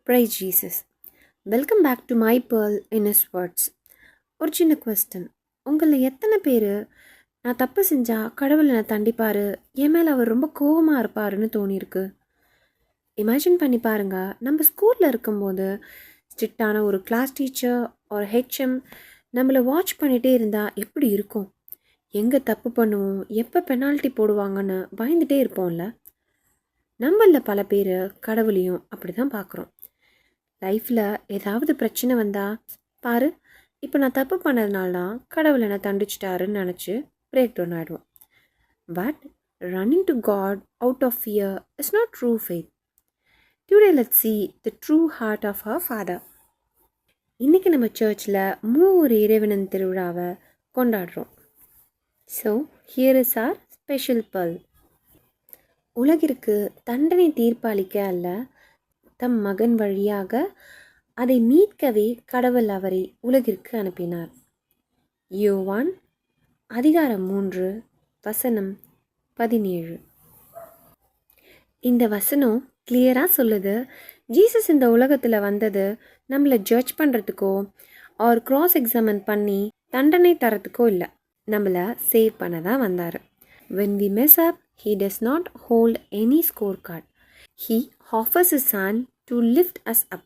Praise Jesus. Welcome back to my pearl in his words. ஒரு சின்ன question. உங்களில் எத்தனை பேர் நான் தப்பு செஞ்சால் கடவுள் என்னை தண்டிப்பார், என் மேலே அவர் ரொம்ப கோபமாக இருப்பாருன்னு தோணியிருக்கு? இமேஜின் பண்ணி பாருங்கள், நம்ம ஸ்கூலில் இருக்கும்போது ஸ்ட்ரிக்டான ஒரு கிளாஸ் டீச்சர் ஒரு ஹெச்எம் நம்மளை வாட்ச் பண்ணிகிட்டே இருந்தால் எப்படி இருக்கும்? எங்கே தப்பு பண்ணுவோம், எப்போ பெனால்ட்டி போடுவாங்கன்னு பயந்துகிட்டே இருப்போம்ல. நம்மளில் பல பேர் கடவுளையும் அப்படி தான் பார்க்குறோம். லைஃப்பில் ஏதாவது பிரச்சனை வந்தால் பாரு, இப்போ நான் தப்பு பண்ணதுனால தான் கடவுள் என்னை தண்டிச்சிட்டாருன்னு நினச்சி பிரேக் டவுன் ஆகிடுவோம். But running to God out of fear is not true faith. Today let's see the true heart of our Father. இன்றைக்கி நம்ம சர்ச்சில் மூவர் இறைவனின் திருவிழாவை கொண்டாடுறோம். So here is our special pearl. உலகிற்கு தண்டனை தீர்ப்பளிக்க அல்ல, தம் மகன் வழியாக அதை மீட்கவே கடவுள் அவரை உலகிற்கு அனுப்பினார். யோவான் அதிகாரம் 3 வசனம் 17. இந்த வசனம் கிளியராக சொல்லுது, ஜீசஸ் இந்த உலகத்தில் வந்தது நம்மளை ஜட்ஜ் பண்ணுறதுக்கோ அவர் கிராஸ் எக்ஸாமின் பண்ணி தண்டனை தரத்துக்கோ இல்லை, நம்மளை சேவ் பண்ண தான் வந்தார். When we mess up, he does not hold any scorecard. He offers his hand to lift us up.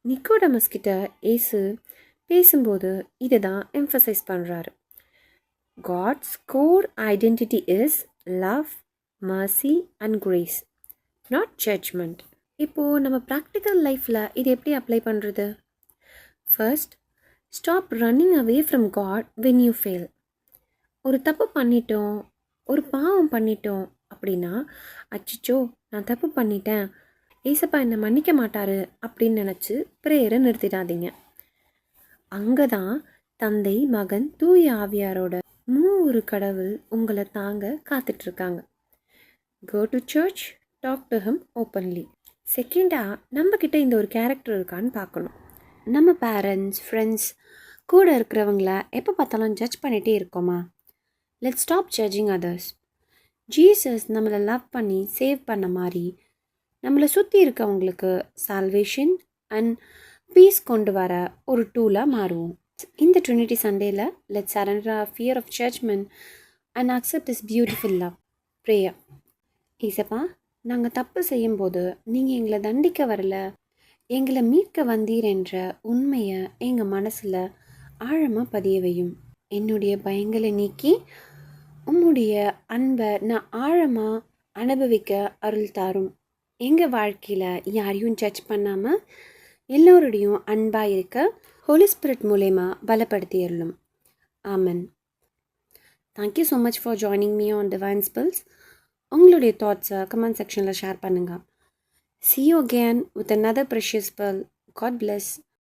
நிக்கோடமஸ் கிட்ட இயேசு பேசும்போது இதை தான் எம்ஃபசைஸ் பண்ணுறாரு. God's core identity is love, mercy and grace, not judgment. இப்போது நம்ம ப்ராக்டிக்கல் லைஃப்பில் இது எப்படி அப்ளை பண்ணுறது? First, stop running away from God when you fail. ஒரு தப்பு பண்ணிட்டோம், ஒரு பாவம் பண்ணிட்டோம் அப்படின்னா, அச்சிச்சோ நான் தப்பு பண்ணிட்டேன், ஏசப்பா என்னை மன்னிக்க மாட்டார் அப்படின்னு நினச்சி ப்ரேயரை நிறுத்திடாதீங்க. அங்கே தான் தந்தை, மகன், தூய ஆவியாரோட மூணு கடவுள் உங்களை தாங்க காத்துட்ருக்காங்க. Go to church, talk to him openly. செகண்டாக, நம்மக்கிட்ட இந்த ஒரு கேரக்டர் இருக்கான்னு பார்க்கணும். நம்ம பேரண்ட்ஸ், ஃப்ரெண்ட்ஸ் கூட இருக்கிறவங்கள எப்போ பார்த்தாலும் ஜட்ஜ் பண்ணிகிட்டே இருக்கோமா? Let's stop judging others. Jesus நம்மளை லவ் பண்ணி சேவ் பண்ண மாதிரி நம்மளை சுற்றி இருக்கவங்களுக்கு சால்வேஷன் அண்ட் பீஸ் கொண்டு வர ஒரு டூலாக மாறுவோம். இந்த ட்ரினிட்டி சண்டேல let's surrender fear of judgment and accept this beautiful love. Prayer. ஏசப்பா, நாங்கள் தப்பு செய்யும்போது நீங்கள் எங்களை தண்டிக்க வரல, எங்களை மீட்க வந்தீர் என்ற உண்மையை எங்கள் மனசில் ஆழமாக பதிய வையும். என்னுடைய பயங்களை நீக்கி உம்முடைய அன்பை நான் ஆழமாக அனுபவிக்க அருள் தாரும். எங்கள் வாழ்க்கையில் யாரையும் ஜட்ஜ் பண்ணாமல் எல்லோருடையும் அன்பாக இருக்க ஹோலி ஸ்பிரிட் மூலமா பலப்படுத்தி அருளும். Amen. Thank you so much for joining me on divine spills. உங்களுடைய தாட்ஸை கமெண்ட் செக்ஷனில் ஷேர் பண்ணுங்கள். See you again with another precious pearl. God bless.